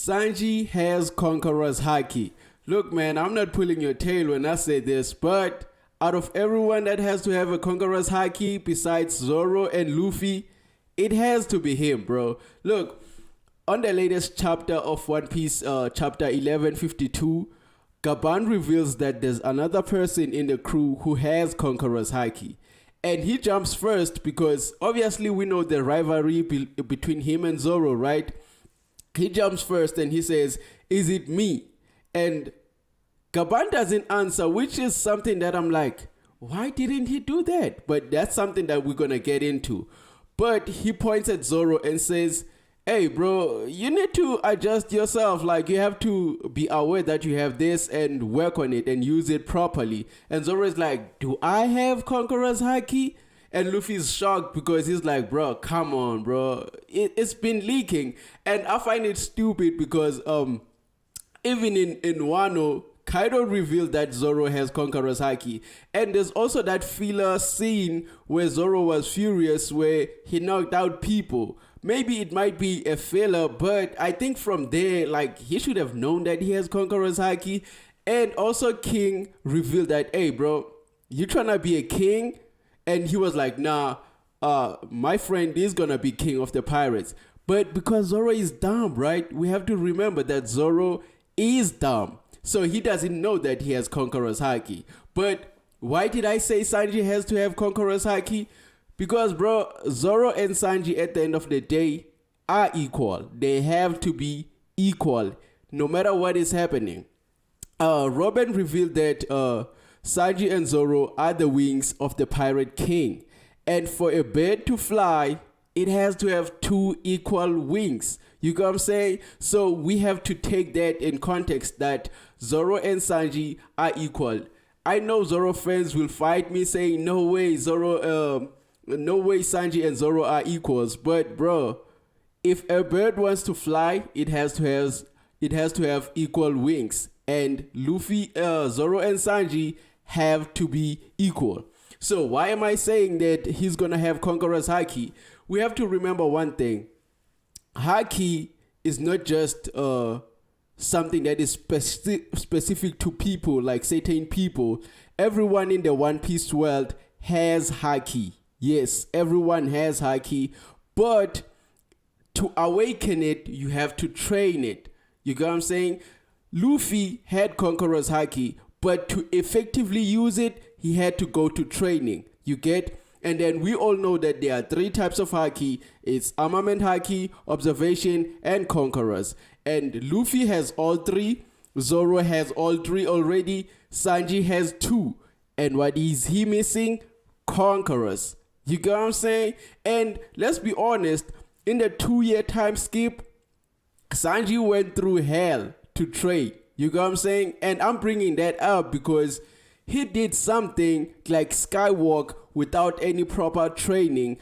Sanji has Conqueror's Haki. Look, man, I'm not pulling your tail when I say this, but out of everyone that has to have a Conqueror's Haki besides Zoro and Luffy, it has to be him, bro. Look, on the latest chapter of One Piece, chapter 1152, Gaban reveals that there's another person in the crew who has Conqueror's Haki. And he jumps first because obviously we know the rivalry between him and Zoro, right? He jumps first and he says, "Is it me?" And Gaban doesn't answer, which is something that I'm like, why didn't he do that? But that's something that we're going to get into. But he points at Zoro and says, "Hey, bro, you need to adjust yourself. Like, you have to be aware that you have this and work on it and use it properly." And Zoro is like, "Do I have Conqueror's Haki?" And Luffy's shocked because he's like, "Bro, come on, bro. It's been leaking." And I find it stupid because even in Wano, Kaido revealed that Zoro has Conqueror's Haki. And there's also that filler scene where Zoro was furious where he knocked out people. Maybe it might be a filler, but I think from there, like, he should have known that he has Conqueror's Haki. And also King revealed that, "Hey, bro, you trying to be a king?" And he was like, "Nah, my friend is gonna be king of the pirates." But because Zoro is dumb, right? We have to remember that Zoro is dumb. So he doesn't know that he has Conqueror's Haki. But why did I say Sanji has to have Conqueror's Haki? Because, bro, Zoro and Sanji at the end of the day are equal. They have to be equal no matter what is happening. Robin revealed that Sanji and Zoro are the wings of the Pirate King. And for a bird to fly, it has to have two equal wings. You get what I'm saying? So we have to take that in context that Zoro and Sanji are equal. I know Zoro fans will fight me saying, no way, no way Sanji and Zoro are equals. But bro, if a bird wants to fly, it has to have equal wings. And Luffy, Zoro and Sanji have to be equal. So why am I saying that he's gonna have Conqueror's Haki? We have to remember one thing. Haki is not just something that is specific to people, like certain people. Everyone in the One Piece world has Haki. Yes, everyone has Haki. But to awaken it, you have to train it. You get what I'm saying? Luffy had Conqueror's Haki, but to effectively use it, he had to go to training. You get? And then we all know that there are three types of Haki. It's Armament Haki, Observation, and Conquerors. And Luffy has all three. Zoro has all three already. Sanji has two. And what is he missing? Conquerors. You get what I'm saying? And let's be honest, in the 2-year time skip, Sanji went through hell to train. You get what I'm saying? And I'm bringing that up because he did something like skywalk without any proper training,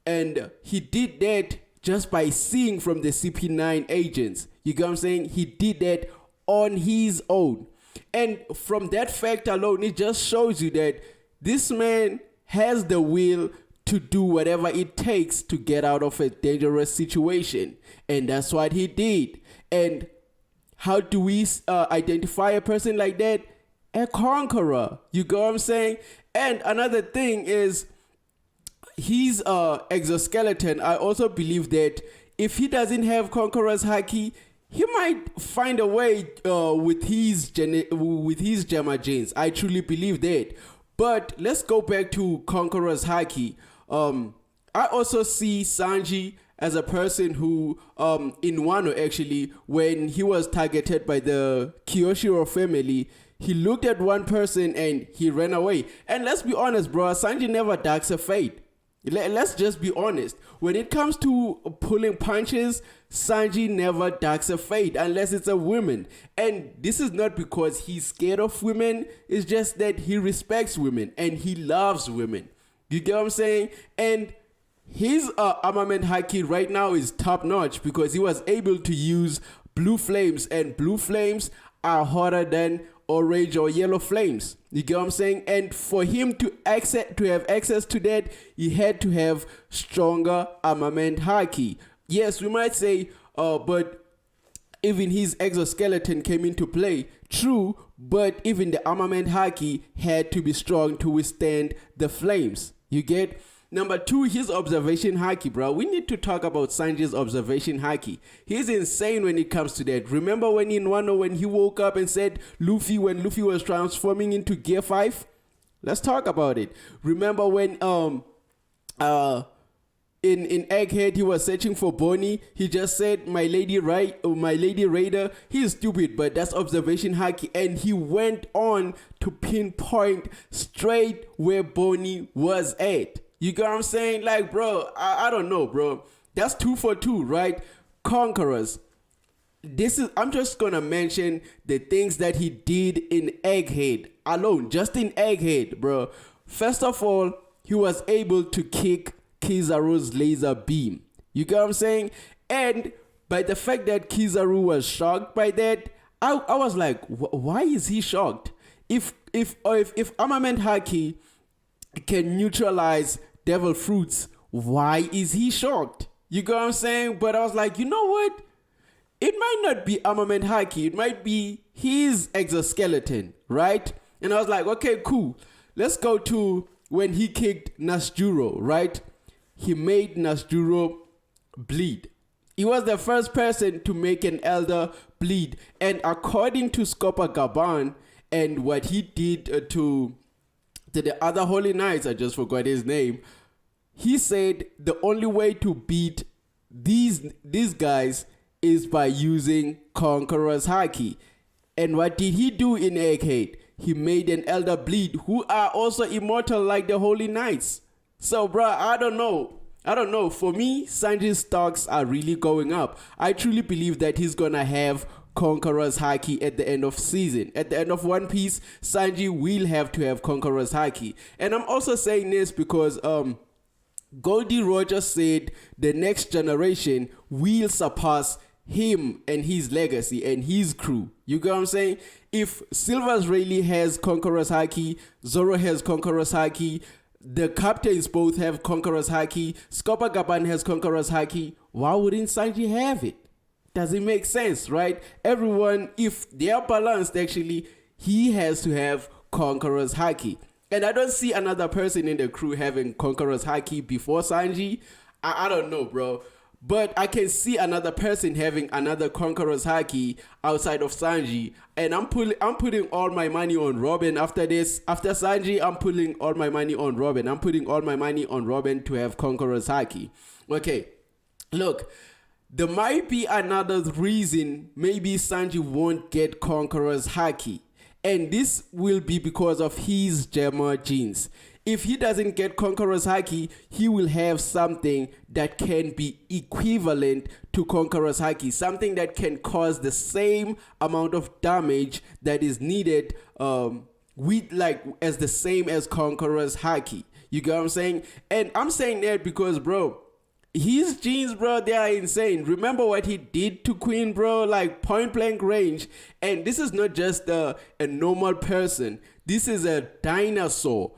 and he did that just by seeing from the CP9 agents. You get what I'm saying? He did that on his own. And from that fact alone, it just shows you that this man has the will to do whatever it takes to get out of a dangerous situation. And that's what he did. And how do we identify a person like that? A conqueror. You get what I'm saying? And another thing is his exoskeleton. I also believe that if he doesn't have Conqueror's Haki, he might find a way with his Gemma Genes. I truly believe that. But let's go back to Conqueror's Haki. I also see Sanji as a person who, in Wano actually, when he was targeted by the Kyoshiro family, he looked at one person and he ran away. And let's be honest, bro, Sanji never ducks a fate. Let's just be honest. When it comes to pulling punches, Sanji never ducks a fate unless it's a woman. And this is not because he's scared of women. It's just that he respects women and he loves women. You get what I'm saying? And his armament Haki right now is top notch because he was able to use blue flames, and blue flames are hotter than orange or yellow flames. You get what I'm saying? And for him to have access to that, he had to have stronger armament Haki. Yes, we might say, but even his exoskeleton came into play. True, but even the armament Haki had to be strong to withstand the flames. You get? Number 2, his observation Haki, bro. We need to talk about Sanji's observation Haki. He's insane when it comes to that. Remember when in Wano when he woke up and said when Luffy was transforming into Gear 5? Let's talk about it. Remember when in Egghead he was searching for Bonnie, he just said my lady Raider. He's stupid, but that's observation Haki, and he went on to pinpoint straight where Bonnie was at. You get what I'm saying? Like, bro, I don't know, bro. That's 2 for 2, right? Conquerors. I'm just gonna mention the things that he did in Egghead alone, just in Egghead, bro. First of all, he was able to kick Kizaru's laser beam. You get what I'm saying? And by the fact that Kizaru was shocked by that, I was like, why is he shocked? If Armament Haki can neutralize devil fruits, why is he shocked? You get what I'm saying? But I was like, you know what? It might not be Armament Haki. It might be his exoskeleton, right? And I was like, okay, cool. Let's go to when he kicked Nasjuro, right? He made Nasjuro bleed. He was the first person to make an elder bleed. And according to Scopa and what he did to the other Holy Knights, I just forgot his name, he said the only way to beat these guys is by using Conqueror's Haki. And what did he do in Egghead? He made an elder bleed who are also immortal like the Holy Knights. So, bro, I don't know. For me, Sanji's stocks are really going up. I truly believe that he's gonna have Conqueror's Haki at the end of season. At the end of One Piece, Sanji will have to have Conqueror's Haki. And I'm also saying this because Goldie Roger said the next generation will surpass him and his legacy and his crew. You get what I'm saying? If Silver's Rayleigh has Conqueror's Haki, Zoro has Conqueror's Haki, the captains both have Conqueror's Haki, Scopa has Conqueror's Haki, why wouldn't Sanji have it? Does it make sense, right? Everyone, if they are balanced, actually, he has to have Conqueror's Haki. And I don't see another person in the crew having Conqueror's Haki before Sanji. I don't know, bro. But I can see another person having another Conqueror's Haki outside of Sanji. And I'm putting all my money on Robin after this. After Sanji, I'm putting all my money on Robin. I'm putting all my money on Robin to have Conqueror's Haki. Okay, look. There might be another reason maybe Sanji won't get Conqueror's Haki. And this will be because of his Gemma genes. If he doesn't get Conqueror's Haki, he will have something that can be equivalent to Conqueror's Haki. Something that can cause the same amount of damage that is needed as the same as Conqueror's Haki. You get what I'm saying? And I'm saying that because, bro, his genes, bro, they are insane. Remember what he did to Queen, bro? Like point blank range. And this is not just a normal person. This is a dinosaur.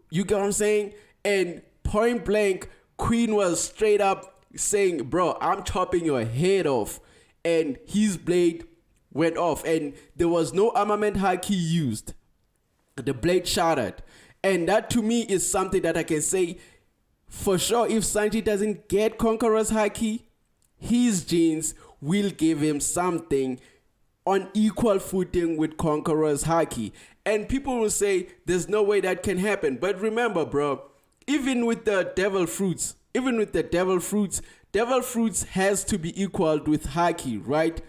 You get what I'm saying? And point blank, Queen was straight up saying, bro, I'm chopping your head off. And his blade went off. And there was no armament Haki used. The blade shattered. And that to me is something that I can say for sure. If Sanji doesn't get Conqueror's Haki, his genes will give him something on equal footing with Conqueror's Haki. And people will say, there's no way that can happen. But remember, bro, even with the devil fruits, devil fruits has to be equaled with Haki, right?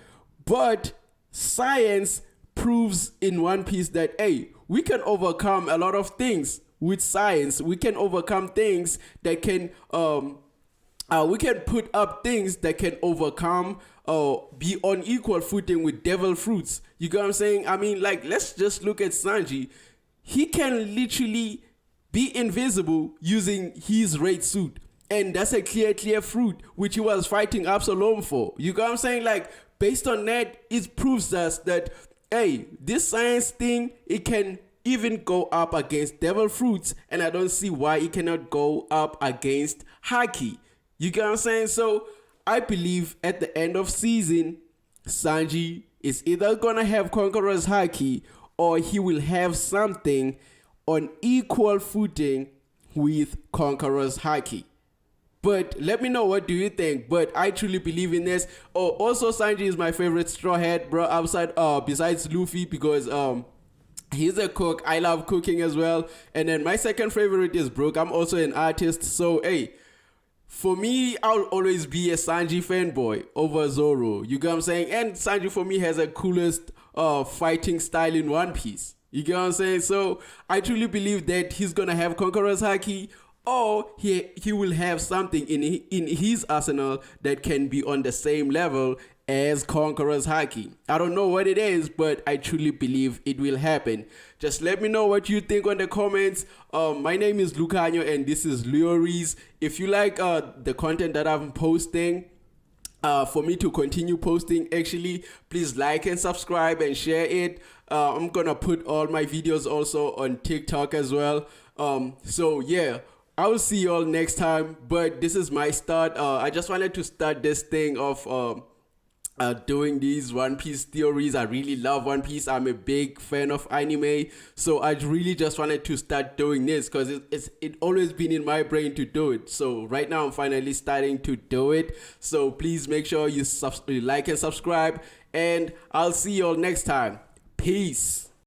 But science proves in One Piece that, hey, we can overcome a lot of things with science. We can overcome things that can, we can put up things that can overcome be on equal footing with devil fruits. You get what I'm saying? I mean, like, let's just look at Sanji. He can literally be invisible using his raid suit. And that's a clear fruit, which he was fighting Absalom for. You get what I'm saying? Like, based on that, it proves us that, hey, this science thing, it can even go up against devil fruits. And I don't see why it cannot go up against Haki. You get what I'm saying? So I believe at the end of season, Sanji is either gonna have Conqueror's Haki or he will have something on equal footing with Conqueror's Haki. But let me know, what do you think? But I truly believe in this. Oh, also Sanji is my favorite Straw Hat, bro, outside besides Luffy, because he's a cook. I love cooking as well. And then my second favorite is Brook. I'm also an artist. So hey, for me, I'll always be a Sanji fanboy over Zoro. You get what I'm saying? And Sanji for me has a coolest fighting style in One Piece. You get what I'm saying? So I truly believe that he's gonna have Conqueror's Haki, or he will have something in his arsenal that can be on the same level as Conqueror's Haki. I don't know what it is, but I truly believe it will happen. Just let me know what you think on the comments. My name is Lucanio and this is Leories. If you like the content that I'm posting, for me to continue posting, actually, please like and subscribe and share it. I'm gonna put all my videos also on TikTok as well. So yeah, I will see you all next time. But this is my start. I just wanted to start this thing of doing these One Piece theories. I really love One Piece. I'm a big fan of anime, so I really just wanted to start doing this because it always been in my brain to do it. So right now I'm finally starting to do it. So please make sure you like and subscribe, and I'll see you all next time. Peace.